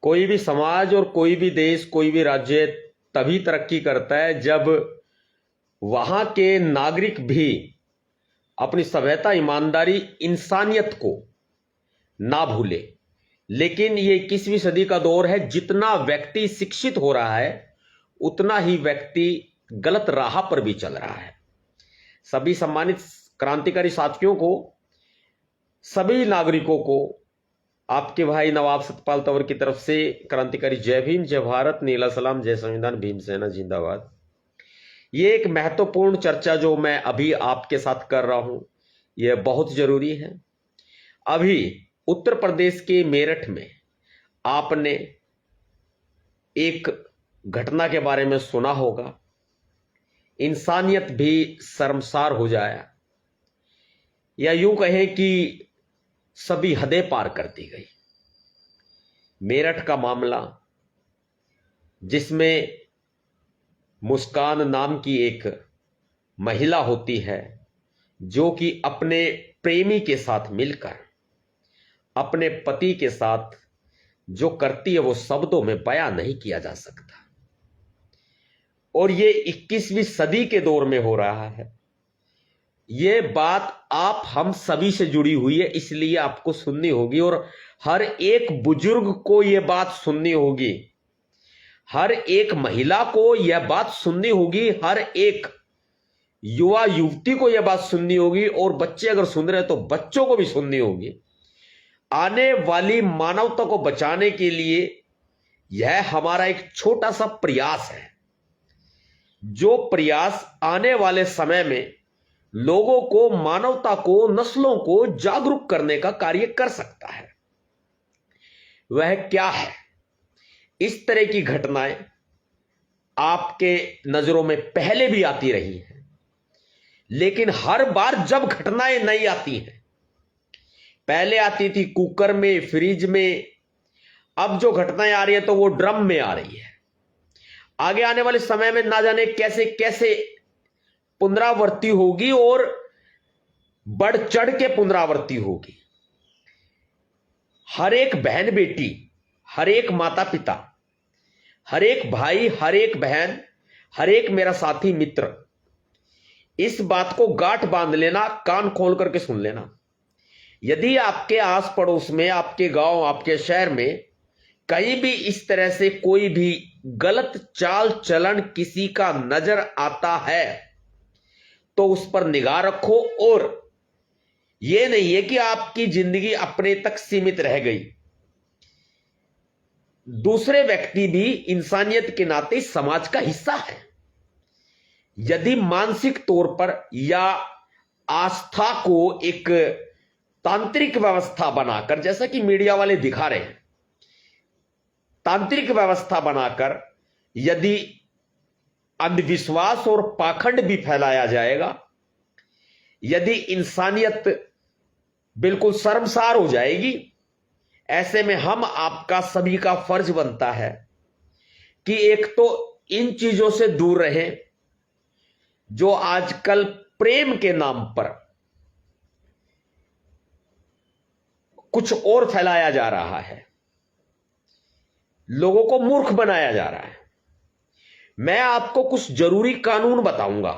कोई भी समाज और कोई भी देश, कोई भी राज्य तभी तरक्की करता है जब वहां के नागरिक भी अपनी सभ्यता, ईमानदारी, इंसानियत को ना भूले। लेकिन ये 21वीं सदी का दौर है, जितना व्यक्ति शिक्षित हो रहा है उतना ही व्यक्ति गलत राह पर भी चल रहा है। सभी सम्मानित क्रांतिकारी साथियों को, सभी नागरिकों को आपके भाई नवाब सतपाल तंवर की तरफ से क्रांतिकारी जय भीम, जय भारत, नीला सलाम, जय संविधान, भीमसेना जिंदाबाद। ये एक महत्वपूर्ण चर्चा जो मैं अभी आपके साथ कर रहा हूं, यह बहुत जरूरी है। अभी उत्तर प्रदेश के मेरठ में आपने एक घटना के बारे में सुना होगा, इंसानियत भी शर्मसार हो जाया, या यूं कहें कि सभी हदें पार कर दी गई। मेरठ का मामला, जिसमें मुस्कान नाम की एक महिला होती है जो कि अपने प्रेमी के साथ मिलकर अपने पति के साथ जो करती है वो शब्दों में बयां नहीं किया जा सकता। और ये 21वीं सदी के दौर में हो रहा है। ये बात आप हम सभी से जुड़ी हुई है, इसलिए आपको सुननी होगी और हर एक बुजुर्ग को यह बात सुननी होगी, हर एक महिला को यह बात सुननी होगी, हर एक युवा युवती को यह बात सुननी होगी, और बच्चे अगर सुन रहे हैं तो बच्चों को भी सुननी होगी। आने वाली मानवता को बचाने के लिए यह हमारा एक छोटा सा प्रयास है, जो प्रयास आने वाले समय में लोगों को, मानवता को, नस्लों को जागरूक करने का कार्य कर सकता है। वह क्या है? इस तरह की घटनाएं आपके नजरों में पहले भी आती रही हैं, लेकिन हर बार जब घटनाएं नई आती हैं, पहले आती थी कुकर में, फ्रिज में, अब जो घटनाएं आ रही है तो वो ड्रम में आ रही है। आगे आने वाले समय में ना जाने कैसे कैसे पुनरावृत्ति होगी और बढ़ चढ़ के पुनरावृत्ति होगी। हर एक बहन बेटी, हर एक माता पिता, हर एक भाई, हर एक बहन, हर एक मेरा साथी मित्र, इस बात को गांठ बांध लेना, कान खोल करके सुन लेना। यदि आपके आस पड़ोस में, आपके गांव, आपके शहर में कहीं भी इस तरह से कोई भी गलत चाल चलन किसी का नजर आता है तो उस पर निगाह रखो। और यह नहीं है कि आपकी जिंदगी अपने तक सीमित रह गई, दूसरे व्यक्ति भी इंसानियत के नाते समाज का हिस्सा है। यदि मानसिक तौर पर या आस्था को एक तांत्रिक व्यवस्था बनाकर, जैसा कि मीडिया वाले दिखा रहे हैं, तांत्रिक व्यवस्था बनाकर यदि अंधविश्वास और पाखंड भी फैलाया जाएगा, यदि इंसानियत बिल्कुल शर्मसार हो जाएगी, ऐसे में हम आपका सभी का फर्ज बनता है कि एक तो इन चीजों से दूर रहें जो आजकल प्रेम के नाम पर कुछ और फैलाया जा रहा है, लोगों को मूर्ख बनाया जा रहा है। मैं आपको कुछ जरूरी कानून बताऊंगा,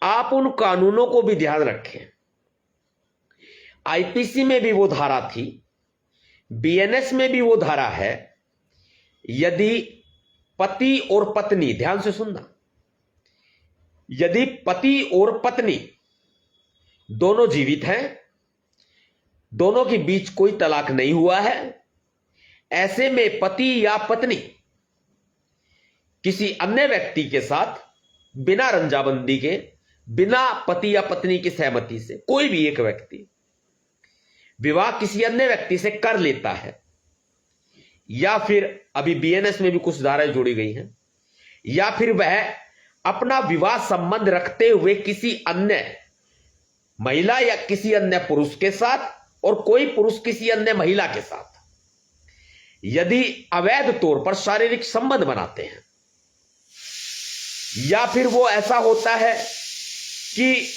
आप उन कानूनों को भी ध्यान रखें। आईपीसी में भी वो धारा थी, बीएनएस में भी वो धारा है। यदि पति और पत्नी, ध्यान से सुनना, यदि पति और पत्नी दोनों जीवित हैं, दोनों के बीच कोई तलाक नहीं हुआ है, ऐसे में पति या पत्नी किसी अन्य व्यक्ति के साथ बिना रंजाबंदी के, बिना पति या पत्नी की सहमति से कोई भी एक व्यक्ति विवाह किसी अन्य व्यक्ति से कर लेता है, या फिर अभी बीएनएस में भी कुछ धाराएं जोड़ी गई हैं, या फिर वह अपना विवाह संबंध रखते हुए किसी अन्य महिला या किसी अन्य पुरुष के साथ, और कोई पुरुष किसी अन्य महिला के साथ यदि अवैध तौर पर शारीरिक संबंध बनाते हैं, या फिर वो ऐसा होता है कि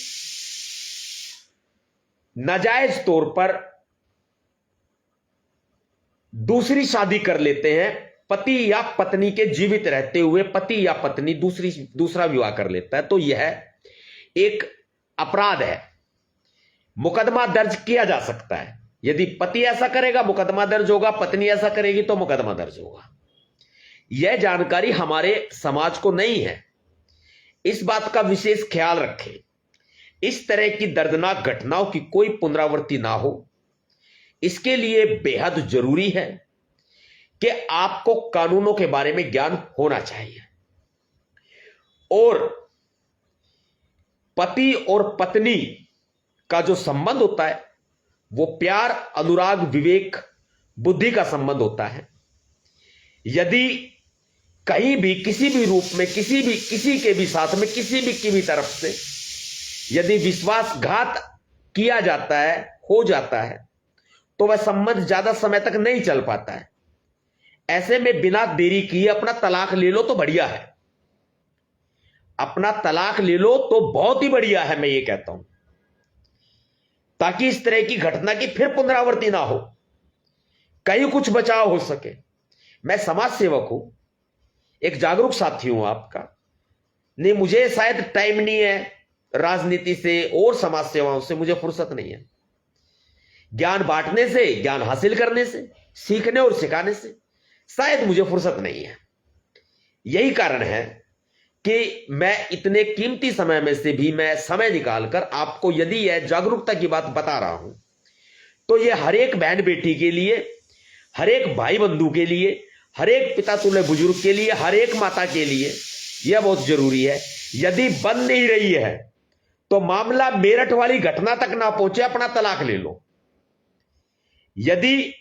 नाजायज तौर पर दूसरी शादी कर लेते हैं, पति या पत्नी के जीवित रहते हुए पति या पत्नी दूसरा विवाह कर लेता है, तो यह एक अपराध है, मुकदमा दर्ज किया जा सकता है। यदि पति ऐसा करेगा मुकदमा दर्ज होगा, पत्नी ऐसा करेगी तो मुकदमा दर्ज होगा। यह जानकारी हमारे समाज को नहीं है, इस बात का विशेष ख्याल रखें। इस तरह की दर्दनाक घटनाओं की कोई पुनरावृत्ति ना हो, इसके लिए बेहद जरूरी है कि आपको कानूनों के बारे में ज्ञान होना चाहिए। और पति और पत्नी का जो संबंध होता है वो प्यार, अनुराग, विवेक, बुद्धि का संबंध होता है। यदि कहीं भी किसी भी रूप में किसी के भी साथ में किसी भी की भी तरफ से यदि विश्वासघात किया जाता है, हो जाता है, तो वह संबंध ज्यादा समय तक नहीं चल पाता है। ऐसे में बिना देरी किए अपना तलाक ले लो तो बढ़िया है, अपना तलाक ले लो तो बहुत ही बढ़िया है, मैं ये कहता हूं, ताकि इस तरह की घटना की फिर पुनरावृत्ति ना हो, कहीं कुछ बचाव हो सके। मैं समाज सेवक हूं, एक जागरूक साथी हूं आपका। नहीं, मुझे शायद टाइम नहीं है राजनीति से और समाज सेवाओं से, मुझे फुर्सत नहीं है। ज्ञान बांटने से, ज्ञान हासिल करने से, सीखने और सिखाने से शायद मुझे फुर्सत नहीं है। यही कारण है कि मैं इतने कीमती समय में से भी मैं समय निकालकर आपको यदि यह जागरूकता की बात बता रहा हूं, तो यह हर एक बहन बेटी के लिए, हर एक भाई बंधु के लिए, हर एक पिता तुल्य बुजुर्ग के लिए, हर एक माता के लिए यह बहुत जरूरी है। यदि बन नहीं रही है तो मामला मेरठ वाली घटना तक ना पहुंचे, अपना तलाक ले लो। यदि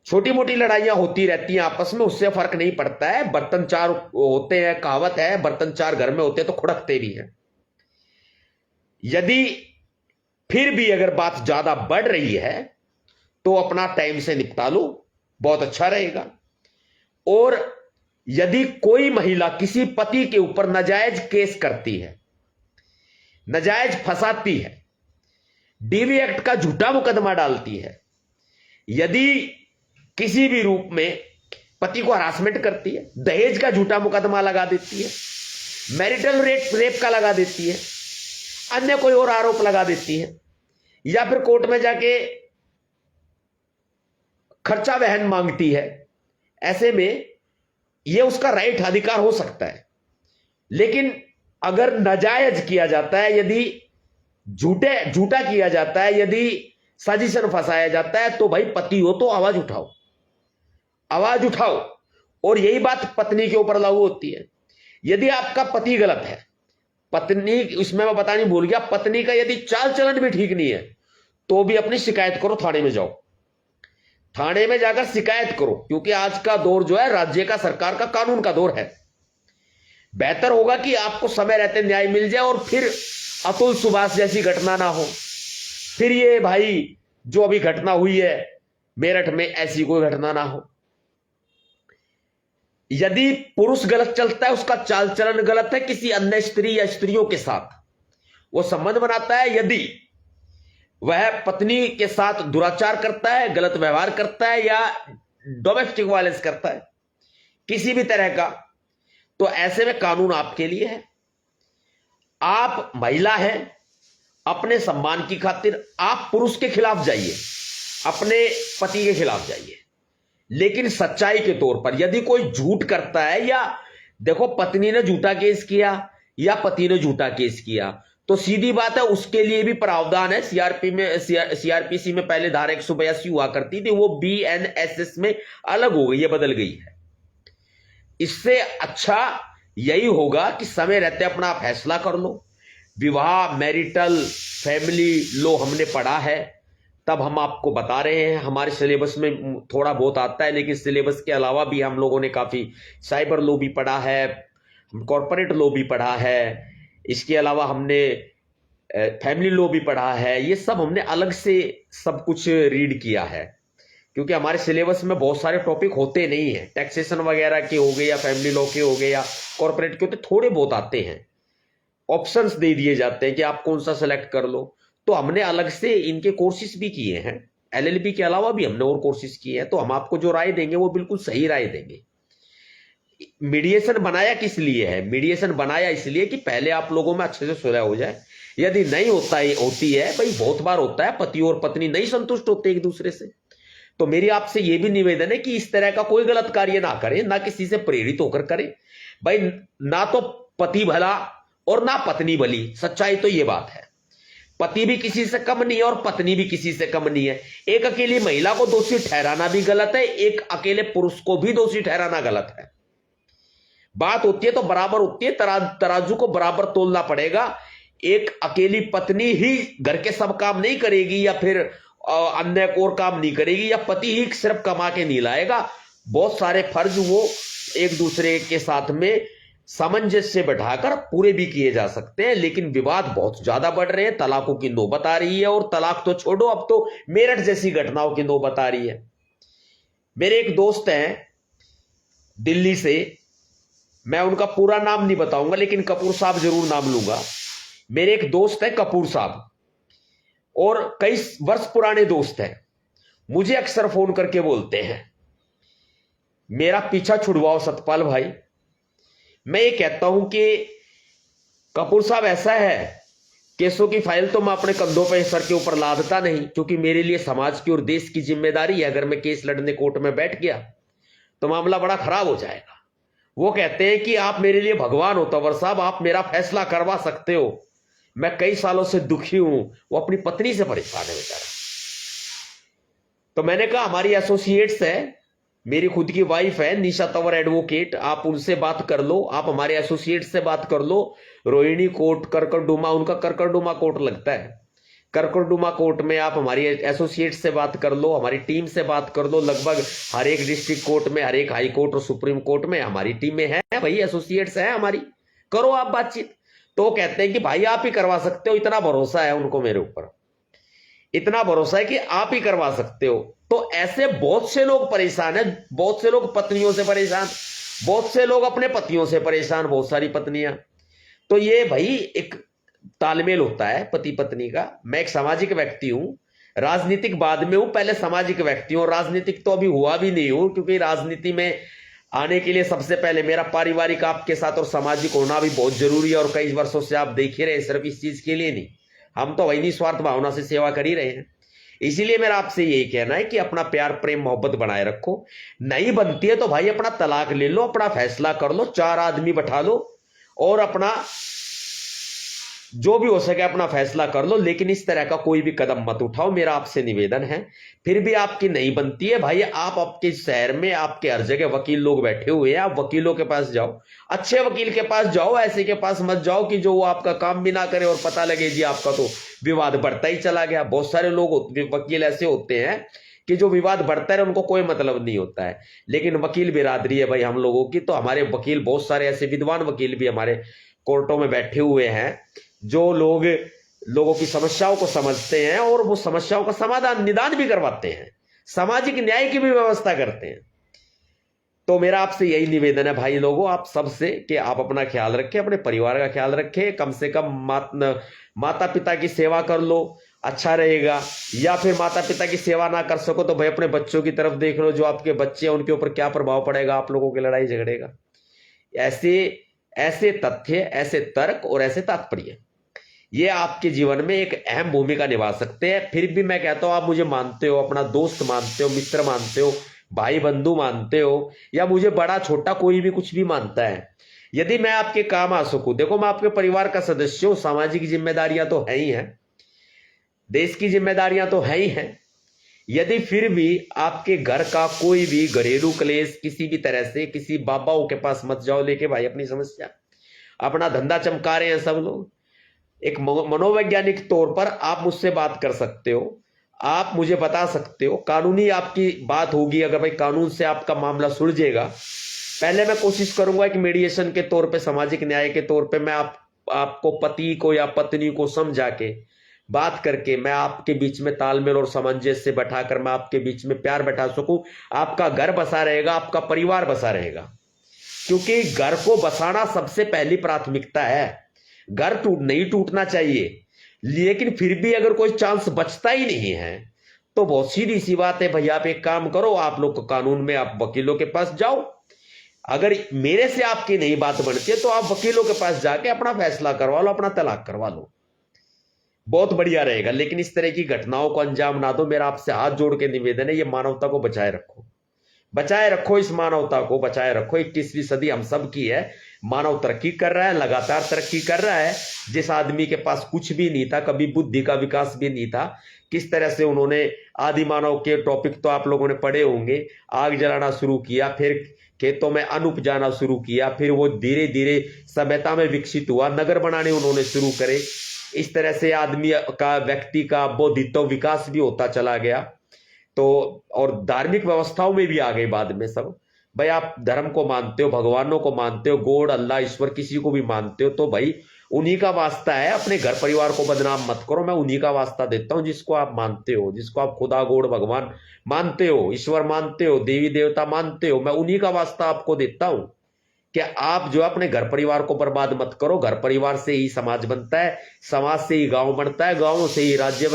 छोटी मोटी लड़ाइयां होती रहती हैं आपस में, उससे फर्क नहीं पड़ता है। बर्तन चार होते हैं, कहावत है, बर्तन चार घर में होते हैं तो खुड़कते भी हैं। यदि फिर भी अगर बात ज्यादा बढ़ रही है तो अपना टाइम से निपटा लो, बहुत अच्छा रहेगा। और यदि कोई महिला किसी पति के ऊपर नाजायज केस करती है, नाजायज फंसाती है, डीवी एक्ट का झूठा मुकदमा डालती है, यदि किसी भी रूप में पति को हरासमेंट करती है, दहेज का झूठा मुकदमा लगा देती है, मैरिटल रेप का लगा देती है, अन्य कोई और आरोप लगा देती है, या फिर कोर्ट में जाके खर्चा वहन मांगती है, ऐसे में यह उसका राइट, अधिकार हो सकता है। लेकिन अगर नाजायज किया जाता है, यदि झूठा किया जाता है, यदि साजिशन फंसाया जाता है, तो भाई पति हो तो आवाज उठाओ, आवाज उठाओ। और यही बात पत्नी के ऊपर लागू होती है। यदि आपका पति गलत है, पत्नी, इसमें मैं बताने भूल गया, पत्नी का यदि चाल चलन भी ठीक नहीं है तो भी अपनी शिकायत करो, थाने में जाओ, थाने में जाकर शिकायत करो, क्योंकि आज का दौर जो है राज्य का, सरकार का, कानून का दौर है। बेहतर होगा कि आपको समय रहते न्याय मिल जाए और फिर अतुल सुभाष जैसी घटना ना हो, फिर ये भाई जो अभी घटना हुई है मेरठ में, ऐसी कोई घटना ना हो। यदि पुरुष गलत चलता है, उसका चाल चलन गलत है, किसी अन्य स्त्री या स्त्रियों के साथ वो संबंध बनाता है, यदि वह पत्नी के साथ दुराचार करता है, गलत व्यवहार करता है, या डोमेस्टिक वायलेंस करता है किसी भी तरह का, तो ऐसे में कानून आपके लिए है। आप महिला हैं, अपने सम्मान की खातिर आप पुरुष के खिलाफ जाइए, अपने पति के खिलाफ जाइए, लेकिन सच्चाई के तौर पर। यदि कोई झूठ करता है, या देखो पत्नी ने झूठा केस किया या पति ने झूठा केस किया, तो सीधी बात है उसके लिए भी प्रावधान है। सीआरपीसी में पहले धारा 182 हुआ करती थी, वो बीएनएसएस में अलग हो गई है, बदल गई है। इससे अच्छा यही होगा कि समय रहते अपना फैसला कर लो। विवाह, मैरिटल, फैमिली लॉ हमने पढ़ा है, तब हम आपको बता रहे हैं। हमारे सिलेबस में थोड़ा बहुत आता है, लेकिन सिलेबस के अलावा भी हम लोगों ने काफी साइबर लॉ भी पढ़ा है, कॉर्पोरेट लॉ भी पढ़ा है, इसके अलावा हमने फैमिली लॉ भी पढ़ा है। ये सब हमने अलग से सब कुछ रीड किया है, क्योंकि हमारे सिलेबस में बहुत सारे टॉपिक होते नहीं है। टैक्सेशन वगैरह के हो गए, या फैमिली लॉ के हो गए, या कॉर्पोरेट के होते, थोड़े बहुत आते हैं, ऑप्शंस दे दिए जाते हैं कि आप कौन सा सेलेक्ट कर लो। तो हमने अलग से इनके कोर्सेज भी किए हैं, एलएलबी के अलावा भी हमने और कोर्सेज किए हैं, तो हम आपको जो राय देंगे वो बिल्कुल सही राय देंगे। मीडिएशन बनाया किस लिए है? मीडिएशन बनाया इसलिए कि पहले आप लोगों में अच्छे से सुलह हो जाए। यदि नहीं होती है भाई, बहुत बार होता है, पति और पत्नी नहीं संतुष्ट होते एक दूसरे से, तो मेरी आपसे यह भी निवेदन है कि इस तरह का कोई गलत कार्य ना करें, ना किसी से प्रेरित होकर करें भाई। ना तो पति भला और ना पत्नी भली, सच्चाई तो यह बात है। पति भी किसी से कम नहीं है और पत्नी भी किसी से कम नहीं है। एक अकेली महिला को दोषी ठहराना भी गलत है, एक अकेले पुरुष को भी दोषी ठहराना गलत है। बात होती है तो बराबर होती है, तराजू को बराबर तोलना पड़ेगा। एक अकेली पत्नी ही घर के सब काम नहीं करेगी या फिर अन्य और काम नहीं करेगी, या पति ही सिर्फ कमा के नहीं लाएगा। बहुत सारे फर्ज वो एक दूसरे के साथ में सामंजस्य से बैठाकर पूरे भी किए जा सकते हैं। लेकिन विवाद बहुत ज्यादा बढ़ रहे हैं, तलाकों की नौबत आ रही है, और तलाक तो छोड़ो, अब तो मेरठ जैसी घटनाओं की नौबत आ रही है। मेरे एक दोस्त हैं दिल्ली से, मैं उनका पूरा नाम नहीं बताऊंगा लेकिन कपूर साहब जरूर नाम लूंगा। मेरे एक दोस्त है कपूर साहब, और कई वर्ष पुराने दोस्त हैं। मुझे अक्सर फोन करके बोलते हैं मेरा पीछा छुड़वाओ सतपाल भाई। मैं ये कहता हूं कि कपूर साहब ऐसा है, केसों की फाइल तो मैं अपने कंधों पे सर के ऊपर लादता नहीं, क्योंकि मेरे लिए समाज की और देश की जिम्मेदारी है। अगर मैं केस लड़ने कोर्ट में बैठ गया तो मामला बड़ा खराब हो जाएगा। वो कहते हैं कि आप मेरे लिए भगवान हो तंवर साहब, आप मेरा फैसला करवा सकते हो। मैं कई सालों से दुखी हूं। वो अपनी पत्नी से परेशान है बेचारा। तो मैंने कहा हमारी एसोसिएट्स है, मेरी खुद की वाइफ है निशा तंवर एडवोकेट, आप उनसे बात कर लो, आप हमारे एसोसिएट से बात कर लो। रोहिणी कोर्ट करकरडुमा, उनका करकरडुमा कोर्ट लगता है, करकरडुमा कोर्ट में आप हमारी एसोसिएट से बात कर लो, हमारी टीम से बात कर लो। लगभग हर एक डिस्ट्रिक्ट कोर्ट में, हर एक हाई कोर्ट और सुप्रीम कोर्ट में हमारी टीमें हैं भाई, एसोसिएट्स हैं हमारी, करो आप बातचीत। तो कहते हैं कि भाई आप ही करवा सकते हो, इतना भरोसा है उनको मेरे ऊपर, इतना भरोसा है कि आप ही करवा सकते हो। तो ऐसे बहुत से लोग परेशान हैं, बहुत से लोग पत्नियों से परेशान, बहुत से लोग अपने पतियों से परेशान, बहुत सारी पत्नियां। तो ये भाई एक तालमेल होता है पति पत्नी का। मैं एक सामाजिक व्यक्ति हूं, राजनीतिक बाद में हूं, पहले सामाजिक व्यक्ति हूं, और राजनीतिक तो अभी हुआ भी नहीं हूं, क्योंकि राजनीति में आने के लिए सबसे पहले मेरा पारिवारिक आपके साथ और सामाजिक होना भी बहुत जरूरी है। और कई वर्षों से आप देख ही रहे, सिर्फ इस चीज के लिए नहीं, हम तो वही निस्वार्थ भावना से सेवा कर ही रहे हैं। इसीलिए मेरा आपसे यही कहना है कि अपना प्यार प्रेम मोहब्बत बनाए रखो। नहीं बनती है तो भाई अपना तलाक ले लो, अपना फैसला कर लो, 4 आदमी बैठा लो और अपना जो भी हो सके अपना फैसला कर लो। लेकिन इस तरह का कोई भी कदम मत उठाओ, मेरा आपसे निवेदन है। फिर भी आपकी नहीं बनती है भाई, आप आपके शहर में आपके हर जगह वकील लोग बैठे हुए हैं, आप वकीलों के पास जाओ, अच्छे वकील के पास जाओ, ऐसे के पास मत जाओ कि जो वो आपका काम भी ना करे और पता लगे जी आपका तो विवाद बढ़ता ही चला गया। बहुत सारे लोग वकील ऐसे होते हैं कि जो विवाद बढ़ता है उनको कोई मतलब नहीं होता है। लेकिन वकील बिरादरी है भाई हम लोगों की, तो हमारे वकील बहुत सारे ऐसे विद्वान वकील भी हमारे कोर्टों में बैठे हुए हैं, जो लोगों की समस्याओं को समझते हैं और वो समस्याओं का समाधान निदान भी करवाते हैं, सामाजिक न्याय की भी व्यवस्था करते हैं। तो मेरा आपसे यही निवेदन है भाई लोगों, आप सबसे कि आप अपना ख्याल रखें, अपने परिवार का ख्याल रखें, कम से कम माता पिता की सेवा कर लो, अच्छा रहेगा। या फिर माता पिता की सेवा ना कर सको तो भाई अपने बच्चों की तरफ देख लो, जो आपके बच्चे हैं उनके ऊपर क्या प्रभाव पड़ेगा आप लोगों की लड़ाई झगड़े का। ऐसे तथ्य, ऐसे तर्क और ऐसे तात्पर्य ये आपके जीवन में एक अहम भूमिका निभा सकते हैं। फिर भी मैं कहता हूं आप मुझे मानते हो, अपना दोस्त मानते हो, मित्र मानते हो, भाई बंधु मानते हो, या मुझे बड़ा छोटा कोई भी कुछ भी मानता है, यदि मैं आपके काम आ सकूं, देखो मैं आपके परिवार का सदस्य हूं, सामाजिक जिम्मेदारियां तो है ही हैं, देश की जिम्मेदारियां तो है ही हैं। यदि फिर भी आपके घर का कोई भी घरेलू क्लेश किसी भी तरह से, किसी बाबाओं के पास मत जाओ लेके भाई अपनी समस्या, अपना धंधा चमका रहे हैं सब लोग। एक मनोवैज्ञानिक तौर पर आप मुझसे बात कर सकते हो, आप मुझे बता सकते हो, कानूनी आपकी बात होगी, अगर भाई कानून से आपका मामला सुलझेगा, पहले मैं कोशिश करूंगा कि मीडिएशन के तौर पे, सामाजिक न्याय के तौर पे मैं आपको पति को या पत्नी को समझा के बात करके मैं आपके बीच में तालमेल और सामंजस्य से बैठाकर मैं आपके बीच में प्यार बैठा सकूं, आपका घर बसा रहेगा, आपका परिवार बसा रहेगा। क्योंकि घर को बसाना सबसे पहली प्राथमिकता है। घर नहीं टूटना चाहिए, लेकिन फिर भी अगर कोई चांस बचता ही नहीं है तो बहुत सीधी सी बात है भाई, आप एक काम करो, आप लोग को कानून में आप वकीलों के पास जाओ, अगर मेरे से आपकी नहीं बात बनती है तो आप वकीलों के पास जाके अपना फैसला करवा लो, अपना तलाक करवा लो, बहुत बढ़िया रहेगा। लेकिन इस तरह की घटनाओं को अंजाम ना दो। मेरा आपसे हाथ जोड़ के निवेदन है, ये मानवता को बचाए रखो, बचाए रखो, इस मानवता को बचाए रखो। 21वीं सदी हम सब की है, मानव तरक्की कर रहा है, लगातार तरक्की कर रहा है। जिस आदमी के पास कुछ भी नहीं था, कभी बुद्धि का विकास भी नहीं था, किस तरह से उन्होंने आदि मानव के टॉपिक तो आप लोगों ने पढ़े होंगे, आग जलाना शुरू किया, फिर खेतों में अन्न उपजाना शुरू किया, फिर वो धीरे धीरे सभ्यता में विकसित हुआ, नगर बनाने उन्होंने शुरू करे। इस तरह से आदमी का, व्यक्ति का बौद्धित्व विकास भी होता चला गया। तो और धार्मिक व्यवस्थाओं में भी आ गए बाद में सब। भाई आप धर्म को मानते हो, भगवानों को मानते हो, गॉड अल्लाह ईश्वर किसी को भी मानते हो, तो भाई उन्हीं का वास्ता है, अपने घर परिवार को बदनाम मत करो। मैं उन्हीं का वास्ता देता हूं जिसको आप मानते हो, जिसको आप खुदा गॉड भगवान मानते हो, ईश्वर मानते हो, देवी देवता मानते हो, मैं उन्हीं का वास्ता आपको देता हूं कि आप जो अपने घर परिवार को बर्बाद मत करो। घर परिवार से ही समाज बनता है, समाज से ही गांव बनता है, गांवों से ही राज्य,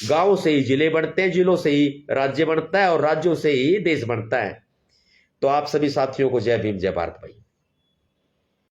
गांवों से ही जिले बनते हैं, जिलों से ही राज्य बनता है, और राज्यों से ही देश बनता है। तो आप सभी साथियों को जय भीम, जय भारत भाई।